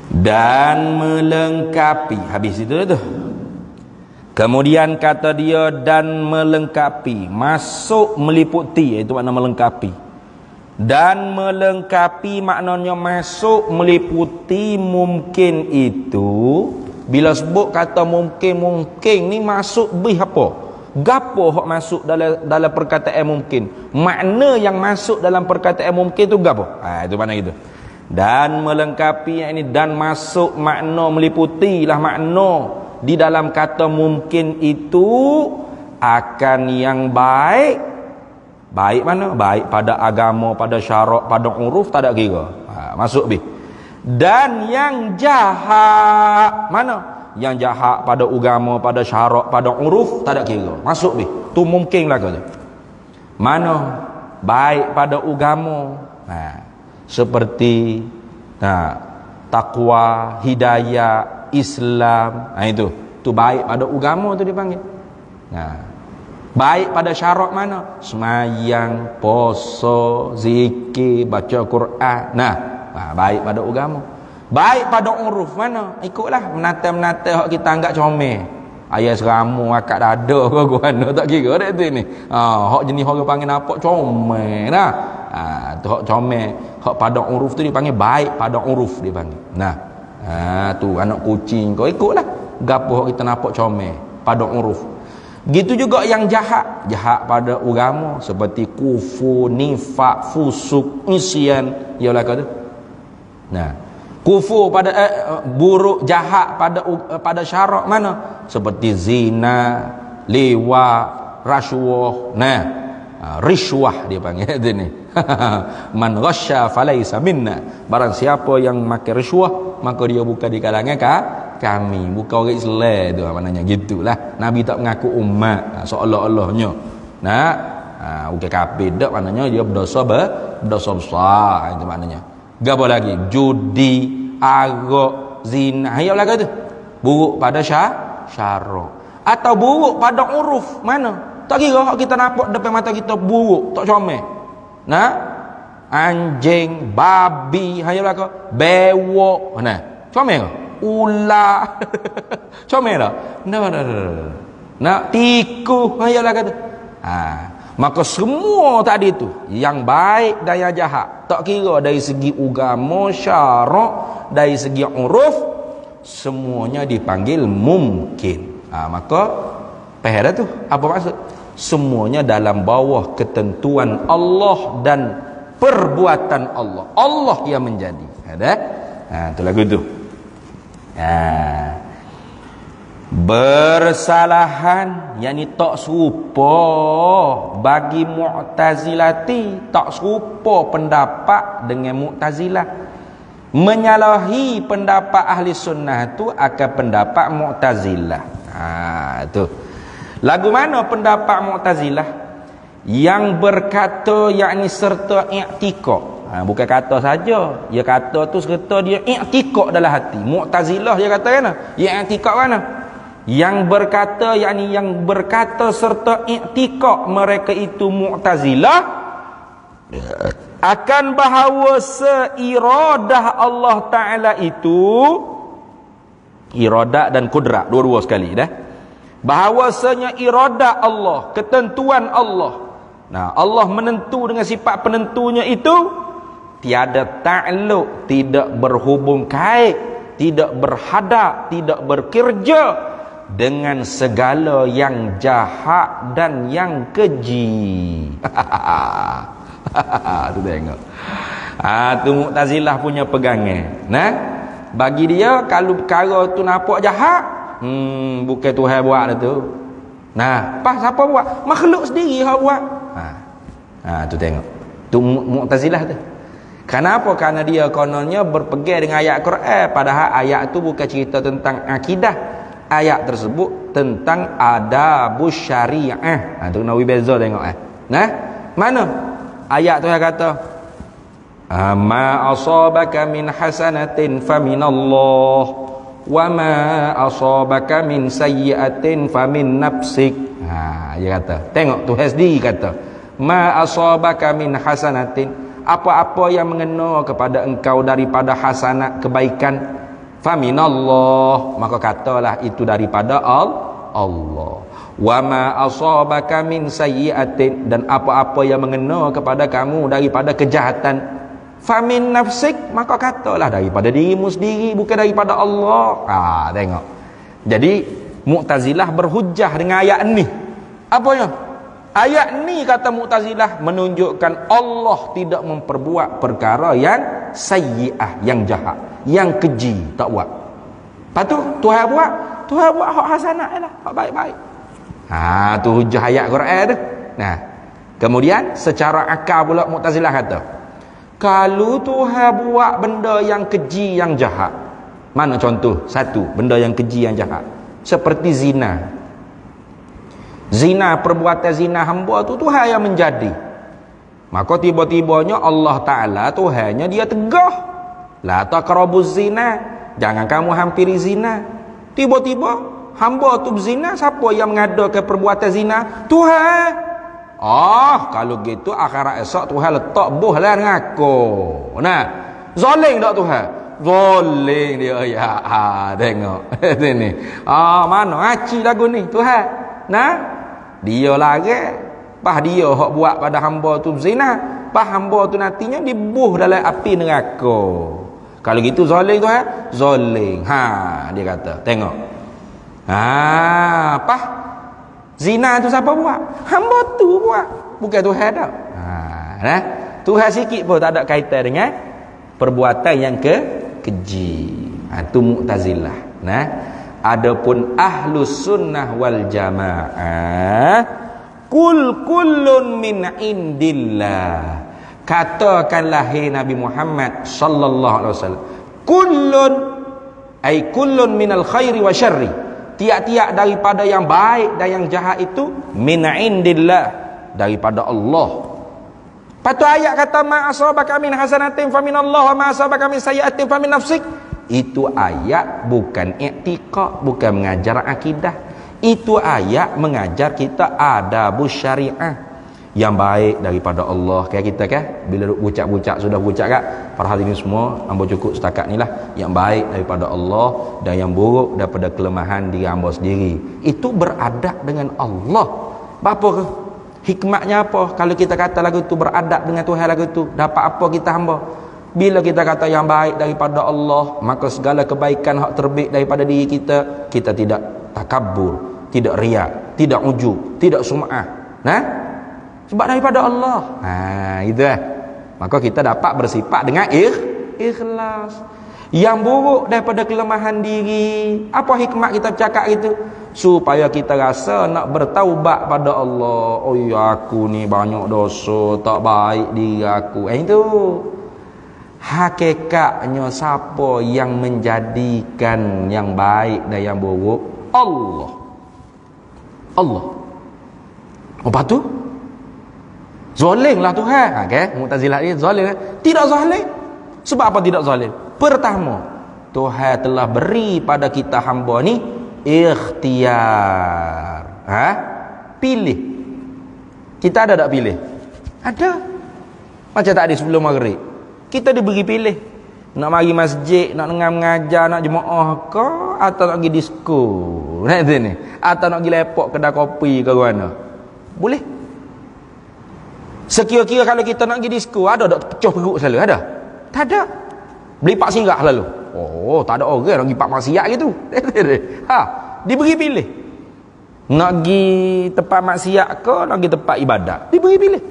Dan melengkapi. Habis itu tu. Kemudian kata dia dan melengkapi. Masuk meliputi, itu makna melengkapi. Dan melengkapi maknanya masuk meliputi mungkin itu. Bila sebut kata mungkin ni masuk bih apa? Gapo hok masuk dalam perkataan mungkin? Makna yang masuk dalam perkataan mungkin tu gapo? Itu mana gitu. Dan melengkapi yang ini dan masuk makna meliputi lah makna di dalam kata mungkin itu akan yang baik. Baik mana? Baik pada agama, pada syarak, pada uruf tak ada kira. Masuk bi. Dan yang jahat mana? Yang jahat pada agama, pada syarak, pada uruf tak ada kira. Masuk bi. Tu mungkin lah kata. Mana? Baik pada agama. Seperti takwa, hidayah, Islam. Itu baik pada agama tu dipanggil. Baik pada syarat mana? Semayang, puasa, zikir, baca Quran. Baik pada agama. Baik pada uruf mana? Ikutlah menata-menata hak kita anggap comel. Ayah seramu akak dada ke mana tak kira dak tu ni. Hak jenis orang panggil nampak comel nah. Tu hak comel, hak pada uruf tu dipanggil baik pada uruf dipanggil. Tu anak kucing kau ikutlah. Gapo hak kita nampak comel pada uruf. Gitu juga yang jahat pada agama seperti kufur, nifak, fusuk, isyan, ialah kata. Kufur pada buruk jahat pada syarak mana? Seperti zina, liwat, rasuah. Rishwah dia panggil itu ni. Man ghasya falaysa minna. Barang siapa yang makan rishwah maka dia bukan di kalangan kami, bukan orang Islam tu maknanya gitulah. Nabi tak mengaku umat seolah-olahnya. Bukan kafir dak maknanya dia berdosa besar itu maknanya. Gapo lagi? Judi, arak, zina. Ayolah kata. Buruk pada syarak atau buruk pada uruf mana? Tak kira kita nampak depan mata kita buruk, tak comel. anjing, babi, hanya belaka, bewok, nah, comel, ular, comel dah, nak tikus, hanya belaka tu, maka semua tadi tu, yang baik dan yang jahat, tak kira dari segi agama, syarak, dari segi uruf, semuanya dipanggil mungkin. Maka pahal tu, apa maksud? Semuanya dalam bawah ketentuan Allah dan perbuatan Allah. Allah yang menjadi. Ada? Tu lagu tu. Bersalahan, yakni tak serupa bagi Mu'tazilati, tak serupa pendapat dengan Mu'tazilah. Menyalahi pendapat ahli sunnah tu akan pendapat Mu'tazilah. Tu. Lagu mana pendapat Mu'tazilah? Yang berkata yakni serta i'tiqad. Bukan kata saja, dia kata tu serta dia i'tiqad dalam hati. Mu'tazilah dia kata kan? Ya i'tiqad mana? Yang berkata yakni yang berkata serta i'tiqad mereka itu Mu'tazilah akan bahawa seiradah Allah Ta'ala itu, iradah dan kudrat dua-dua sekali dah, bahawasanya iradah Allah, ketentuan Allah, nah Allah menentu dengan sifat penentunya itu tiada ta'alluq, tidak berhubung kait, tidak berhadap, tidak bekerja dengan segala yang jahat dan yang keji. Tu tengok. Tu Mu'tazilah punya pegangan. Nah, bagi dia kalau perkara tu nampak jahat, bukan Tuhan buat dah tu. Nah, siapa buat? Makhluk sendiri hak buat. Tu tengok. Tu Mu'tazilah tu. Kenapa? Kerana dia kononnya berpegang dengan ayat Quran, padahal ayat tu bukan cerita tentang akidah. Ayat tersebut tentang adabus syariah. Tu kena beza tengok Nah, mana? Ayat tu yang kata ma asabaka min hasanatin faminallah wa ma asabaka min sayyi'atin famin nafsik. Dia kata, tengok Tuhan sendiri kata, ma asabaka min hasanatin, apa-apa yang mengena kepada engkau daripada hasanat kebaikan, faminallah, maka katalah itu daripada Allah. Wa ma asabaka min sayyi'atin, dan apa-apa yang mengena kepada kamu daripada kejahatan, famin nafsik, maka katalah daripada dirimu sendiri, bukan daripada Allah. Tengok. Jadi Mu'tazilah berhujah dengan ayat ni. Apanya? Ayat ni kata Mu'tazilah menunjukkan Allah tidak memperbuat perkara yang sayyi'ah, yang jahat, yang keji, tak buat. Lepas tu Tuhan buat hak hasanat lah, hak baik-baik. Tu hujah ayat Quran tu. Nah, kemudian secara akal pula Mu'tazilah kata, kalau Tuhan buat benda yang keji, yang jahat, mana contoh? Satu, benda yang keji, yang jahat, seperti zina. Zina, perbuatan zina hamba tu Tuhan yang menjadi. Maka tiba-tibanya Allah Ta'ala, Tuhannya dia tegah, la taqrabuz zina, jangan kamu hampiri zina. Tiba-tiba hamba tu berzina, siapa yang mengadakan perbuatan zina? Tuhan. Kalau gitu akhirat esok Tuhan letak buh lah dengan aku. Nah, zalim tak Tuhan? Zalim dia. Ya, tengok. Sini. Mana ngaci lagu ni Tuhan? Nah, dia lagi. Pas dia hak buat pada hamba tu berzina, pas hamba tu nantinya dibuh dalam api neraka. Kalau gitu zalim Tuhan? Zalim. Dia kata, tengok. Apa? Zina tu siapa buat? Hamba tu buat, bukan Tuhan dah. Nah, Tuhan sikit pun tak ada kaitan dengan perbuatan yang keji. Tu Mu'tazilah. Nah, adapun Ahlus Sunnah wal Jamaah, kullun min indillah. Katakanlah hai Nabi Muhammad sallallahu alaihi wasallam, kullun minal khairi wa syarri, tiap-tiap daripada yang baik dan yang jahat itu min indillah, daripada Allah. Patu ayat kata ma asabaka min hasanatin fa minallah wa ma asabaka min sayyi'atin fa min nafsik, itu ayat bukan i'tiqad, bukan mengajar akidah. Itu ayat mengajar kita adabus syariah. yang baik daripada Allah. Kayak kita kan bila bucak-bucak sudah bucak kan pada hari ini semua hamba cukup setakat ni lah, yang baik daripada Allah dan yang buruk daripada kelemahan diri hamba sendiri. Itu beradab dengan Allah. Apa ke hikmatnya? Apa kalau kita kata lagu tu beradab dengan Tuhan, lagu tu dapat apa kita hamba? Bila kita kata yang baik daripada Allah, maka segala kebaikan hak terbaik daripada diri kita, kita tidak takabur, tidak riak, tidak ujub, tidak sum'ah. Nah, sebab daripada Allah. Itu maka kita dapat bersifat dengan ikhlas. Yang buruk daripada kelemahan diri, apa hikmat kita bercakap itu? Supaya kita rasa nak bertaubat pada Allah. Oh ya, aku ni banyak dosa, tak baik diri aku. Itu hakikatnya siapa yang menjadikan yang baik dan yang buruk? Allah. Apa tu? Zalim lah Tuhan. Mu'tazilah ni zalim. Tidak zalim. Sebab apa tidak zalim? Pertama, Tuhan telah beri pada kita hamba ni ikhtiar. Pilih. Kita ada tak pilih? Ada. Macam tadi sebelum maghrib, kita diberi pilih. Nak mari masjid, nak dengar mengajar, nak jemaah ke, atau nak pergi disko. Ni. Atau nak pergi lepok kedai kopi ke mana. Boleh. Sekira-kira kalau kita nak pergi disko, ada tak pecah perut selalu? Ada? Tak ada. Beli pak sirah lalu. Oh, tak ada orang nak pergi pak maksiat gitu. Diberi pilih. Nak pergi tempat maksiat ke, nak pergi tempat ibadat. Diberi pilih.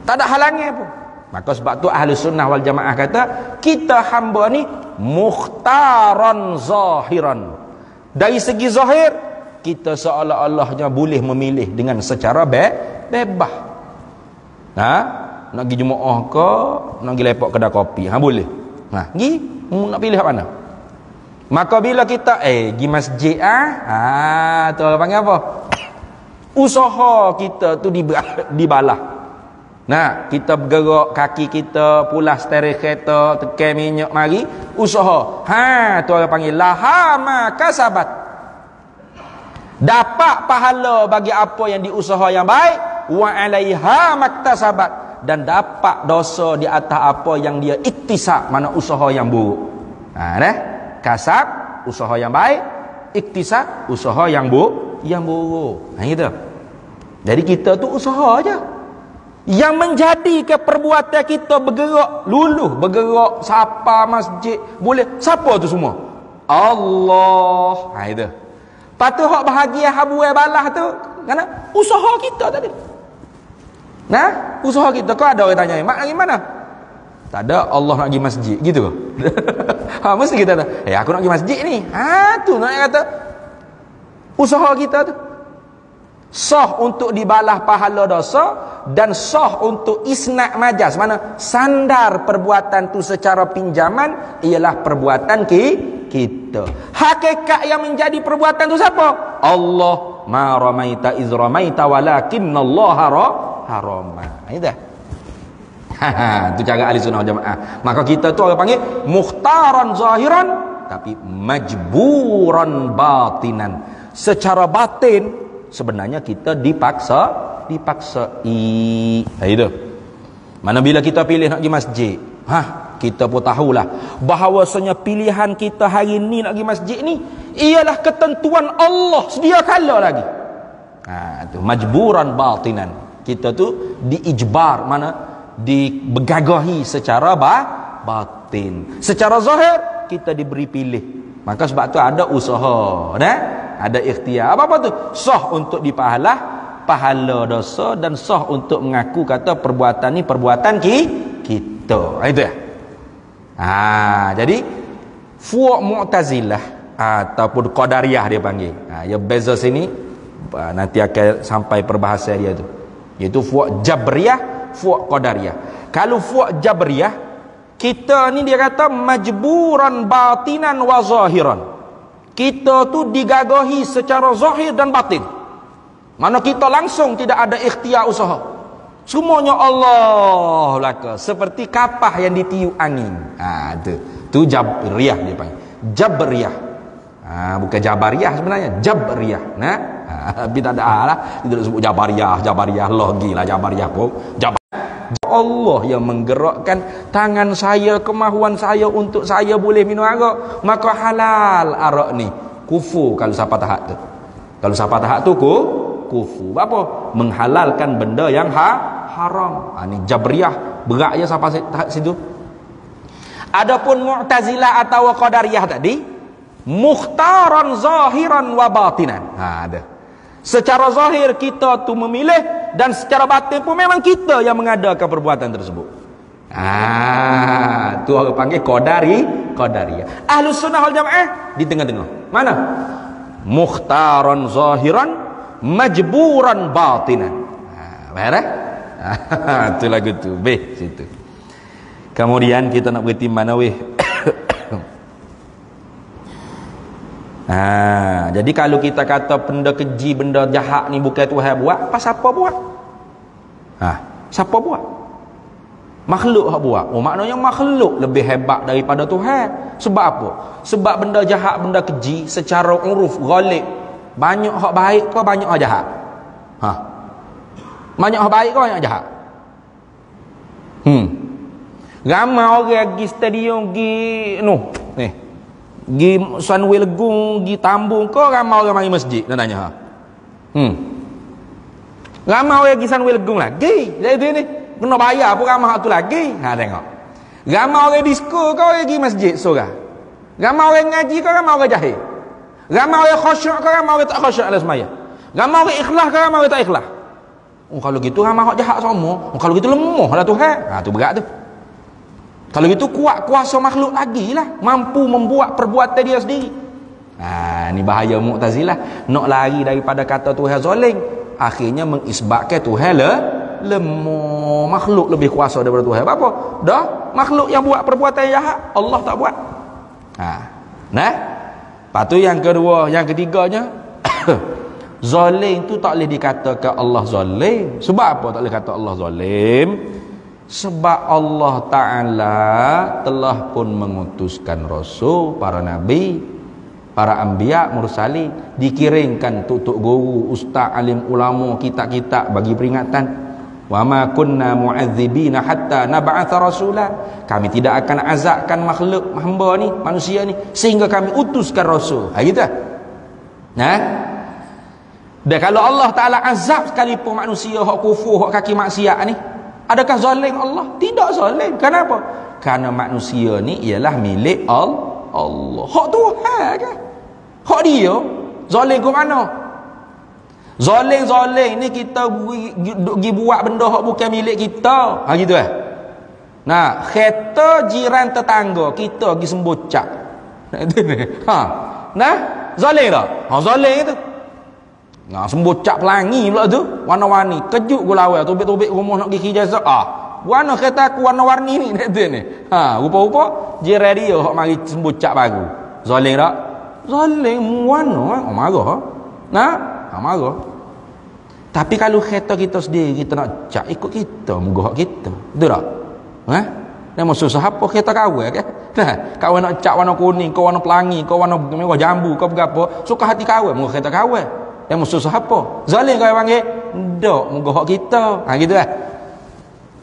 Tak ada halangan pun. Maka sebab tu ahli sunnah wal jamaah kata, kita hamba ni mukhtaran zahiran. Dari segi zahir, kita seolah-olahnya boleh memilih dengan secara bebas. Nak pergi jemaah ke, nak pergi lepok kedai kopi, boleh. Pergi, nak pilih kat mana? Maka bila kita pergi masjid tu orang panggil apa? Usaha kita tu dibalah. Kita bergerak kaki kita, pulas steering kereta, tekan minyak mari, usaha. Tu orang panggil laha ma kasabat. Dapat pahala bagi apa yang diusaha yang baik, wa alaiha maktasabat, dan dapat dosa di atas apa yang dia iktisab, mana usaha yang buruk. Kasab usaha yang baik, iktisab usaha yang buruk. Gitu. Jadi kita tu usaha aja. Yang menjadikan perbuatan kita bergerak luluh, bergerak sapa masjid, boleh. Siapa tu semua? Allah. Itu. Patut hak bahagia habuai balah tu kerana usaha kita tadi. Usaha kita. Kau ada orang tanya, mak lagi mana? Tak ada, Allah nak pergi masjid gitu ke? Mesti kita kata, aku nak pergi masjid ni. Tu nak kata usaha kita tu sah untuk dibalah pahala dosa, dan sah untuk isnad majas, mana sandar perbuatan tu secara pinjaman ialah perbuatan kita. Hakikat yang menjadi perbuatan tu siapa? Allah. Ma ramaita iz ramaita walakinnallaha harama. Itu tu cara ahli sunnah jamaah. Maka kita tu orang panggil mukhtaran zahiran, tapi majburan batinan. Secara batin sebenarnya kita dipaksai. Itu. Mana bila kita pilih nak pergi masjid, kita pun tahulah bahawasanya pilihan kita hari ni nak pergi masjid ni ialah ketentuan Allah sedia kala lagi. Tu majburan batinan. Kita tu diijbar, mana digagahi secara batin. Secara zahir kita diberi pilih. Maka sebab tu ada usaha, ada ikhtiar. Apa tu? Sah untuk pahala dosa, dan sah untuk mengaku kata perbuatan ni perbuatan kita. Itu ya. Jadi fuq Mu'tazilah ataupun Qadariyah dia panggil. Ya beza sini nanti akan sampai perbahasan dia tu. Iaitu fuq Jabriyah, fuq Qadariyah. Kalau fuq Jabriyah, kita ni dia kata majburan batinan wa zahiran. Kita tu digagahi secara zahir dan batin. Mana kita langsung tidak ada ikhtiar usaha. Semuanya Allah belaka, seperti kapah yang ditiup angin. Tu Jabriyah dia panggil. Jabriyah. Bukan Jabariyah sebenarnya, Jabriyah. Tapi tak ada lah. Kita sebut Jabariyah lagi lah Jabariyah pun. Allah yang menggerakkan tangan saya, kemahuan saya untuk saya boleh minum arak, maka halal arak ni. Kufur kalau siapa tahap tu. Kalau siapa tahap tu kufur. Apa? Menghalalkan benda yang haram. Ni Jabriyah berat je sampai tahap situ. Adapun Mu'tazilah atau Qadariyah tadi, mukhtaran zahiran wa batinan. Ada. Secara zahir kita tu memilih, dan secara batin pun memang kita yang mengadakan perbuatan tersebut. Tu orang panggil Qadariyah. Ahlus Sunnah wal Jamaah di tengah-tengah. Mana? Mukhtaran zahiran, majburan batinan. Faham tak? Tu lagu tu. Situ. Kemudian kita nak berhenti mana weh? Jadi kalau kita kata benda keji, benda jahat ni bukan Tuhan buat, siapa buat? Siapa buat? Makhluk hak buat. Maknanya makhluk lebih hebat daripada Tuhan. Sebab apa? Sebab benda jahat, benda keji secara uruf ghalib, banyak hak baik ke banyak hak jahat? Banyak hak baik ke banyak hak jahat? Ramai orang pergi stadium, pergi Sunway Legung, pergi Tambung ke ramai orang mari masjid? Dia tanya. Ramai orang pergi Sunway Legung lagi. Jadi ni kena bayar pun ramai tu lagi. Tengok. Ramai orang disco ke orang pergi masjid seorang? Ramai orang ngaji ke ramai orang jahil? Ramai orang khusyuk ke ramai orang tak khusyuk dalam sembahyang? Ramai orang ikhlas ke ramai orang tak ikhlas? Kalau gitu ramai orang jahat semua. Kalau gitu lemah lah Tuhan. Tu berat tu. Kalau gitu kuat kuasa makhluk lagi lah, mampu membuat perbuatan dia sendiri. Ni bahaya Mu'tazilah, nak lari daripada kata Tuhan zalim, akhirnya mengisbatkan Tuhan lemah, makhluk lebih kuasa daripada Tuhan. Apa? Dah makhluk yang buat perbuatan jahat, Allah tak buat. Lepas tu yang kedua, yang ketiganya zalim tu tak boleh dikatakan Allah zalim. Sebab apa tak boleh kata Allah zalim? Sebab Allah Ta'ala telah pun mengutuskan Rasul, para Nabi, para Anbiya, Mursalin, dikirimkan tutuk guru, ustaz, alim, ulama, kitab-kitab bagi peringatan. Wa ma kunna mu'adzibina hatta nab'atha rasulah. Kami tidak akan azabkan makhluk hamba ni, manusia ni, sehingga kami utuskan Rasul. Gitu. Dan kalau Allah Ta'ala azab sekalipun manusia hak kufur, hak kaki maksiat ni, adakah zalim Allah? Tidak zalim. Kenapa? Karena manusia ni ialah milik Allah. Hak Tuhan kan? Hak dia. Zalim ke mana? Zalim ni kita pergi buat benda hak bukan milik kita. Gitu kereta jiran tetangga kita pergi sembocak. Zalim tak? Zalim itu. Sembocak pelangi pula tu, warna-warni, kejut gua lawan, tobek-tobek rumah nak pergi kerja. Warna kereta aku warna-warni ni kata ni. Rupa-rupa je radio hok mari sembocak baru. Zalim tak? Zalim warna, marah. Marah. Tapi kalau kereta kita sendiri kita nak cak ikut kita, muka hak kita. Betul tak? Dia maksud siapa kereta kawan kan? Kawan nak cak warna kuning, kau warna pelangi, kau warna merah jambu, kau berapa? Suka hati kawan, muka kereta kawan. Yang musuh siapa? Zalim kau panggil? Tak, muka hak kita. Gitu lah.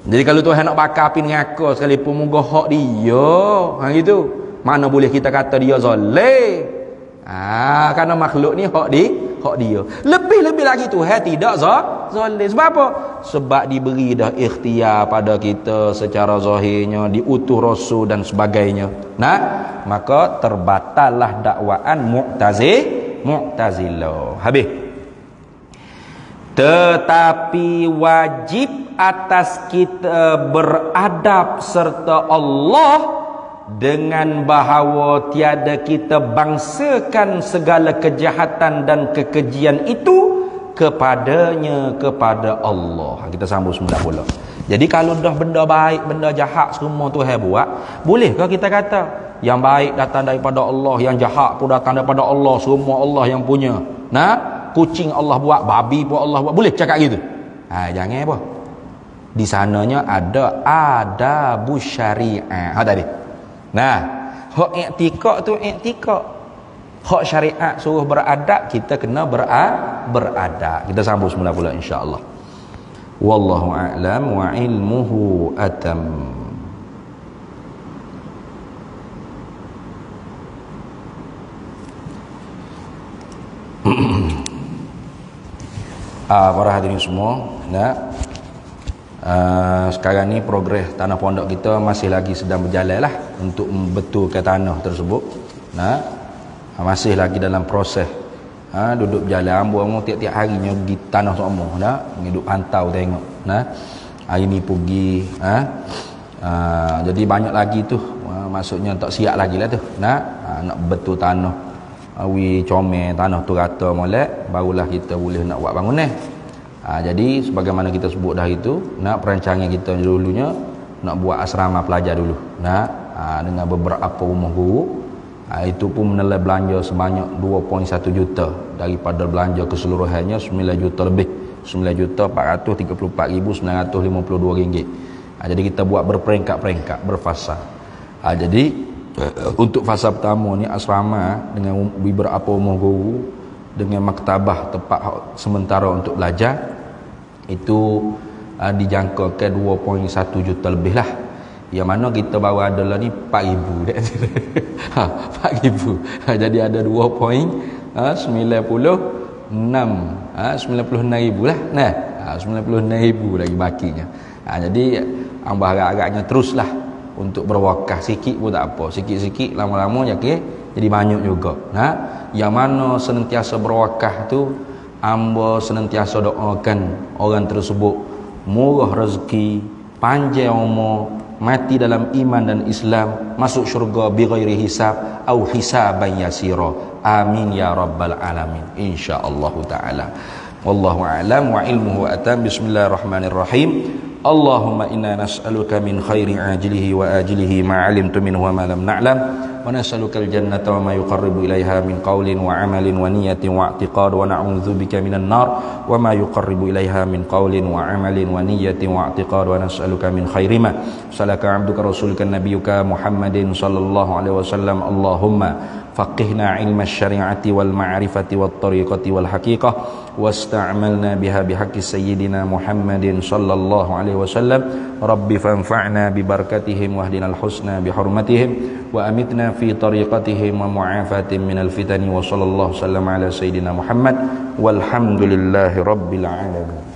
Jadi kalau Tuhan nak bakar api neraka sekalipun muka hak dia. Gitu. Mana boleh kita kata dia zalim? Kerana makhluk ni hak dia. Lebih-lebih lagi Tuhan tidak zalim. Sebab apa? Sebab diberi dah ikhtiar pada kita secara zahirnya, diutus Rasul dan sebagainya. Maka terbatallah dakwaan Mu'tazilah. Habis. Tetapi wajib atas kita beradab serta Allah dengan bahawa tiada kita bangsakan segala kejahatan dan kekejian itu kepadanya, kepada Allah. Kita sambung semula pula. Jadi kalau dah benda baik, benda jahat semua Tuhan buat, bolehkah kita kata yang baik datang daripada Allah, yang jahat pun datang daripada Allah, semua Allah yang punya? Kucing Allah buat, babi pun Allah buat. Boleh cakap gitu? Jangan apa? Di sananya ada adabus syariah. Tadi. Hak i'tikad tu i'tikad. Hak syariat suruh beradab, kita kena beradab. Kita sambung semula pula insya-Allah. Wallahu a'lam wa ilmuhu atam. Para hadirin semua, sekarang ni progres tanah pondok kita masih lagi sedang berjalan lah untuk membetulkan tanah tersebut. Masih lagi dalam proses. Duduk berjalan, ambo tiap-tiap harinya pergi tanah semua, duduk pantau tengok. Hari ni pergi, jadi banyak lagi tu. Maksudnya tak siap lagi lah tu. Nak betul tanah. Awi comel tanah tu rata molek, barulah kita boleh nak buat bangunan. Jadi sebagaimana kita sebut dah itu, perancangan kita dulunya nak buat asrama pelajar dulu. Dengan beberapa rumah guru. Itu pun menilai belanja sebanyak 2.1 juta daripada belanja keseluruhannya 9 juta lebih. 9,434,952 ringgit. Jadi kita buat berperingkat-peringkat, berfasa. Jadi untuk fasa pertama ni asrama dengan beberapa rumah guru dengan maktabah tempat sementara untuk belajar itu dijangkakan 2.1 juta lebih lah. Yang mana kita baru ada lah ni 4,000 4,000. Jadi ada 96,000 lah. 96,000 lagi bakinya. Jadi hamba harap-harapnya teruslah untuk berwakaf sikit pun tak apa, sikit-sikit lama-lama jadi banyak juga. Yang mana senantiasa berwakaf tu, hamba senantiasa doakan orang tersebut murah rezeki, panjang umur, mati dalam iman dan Islam, masuk syurga bighairi hisab au hisaban yasira. Amin ya rabbal alamin, insyaallah taala. Wallahu a'lam wa ilmuhu atam. Bismillahirrahmanirrahim. Allahumma inna nas'aluka min khairi ajilihi wa ajilihi ma 'alimtu minhu wa ma lam na'lam, wa nas'aluka al-jannata wa ma yuqarribu ilaiha min qawlin wa 'amalin wa niyatin wa i'tiqad, wa na'udzubika minan nar wa ma yuqarribu ilaiha min qawlin wa 'amalin wa niyatin wa i'tiqad, wa nas'aluka min khairi ma salaka 'abduka rasuluka nabiyyuka Muhammadin sallallahu alaihi wasallam. Allahumma faqihna ilma syari'ati wal ma'rifati wat tariqati wal haqiqah wasta'malna biha bihaqqi sayyidina Muhammadin sallallahu alaihi wasallam. Rabbi fanfa'na bi barakatihim wahdinal husna bi hurmatihim wa amitna fi tariqatihim wa mu'afatin minal fitani wa sallallahu sallam ala sayyidina Muhammad walhamdulillahi rabbil alamin.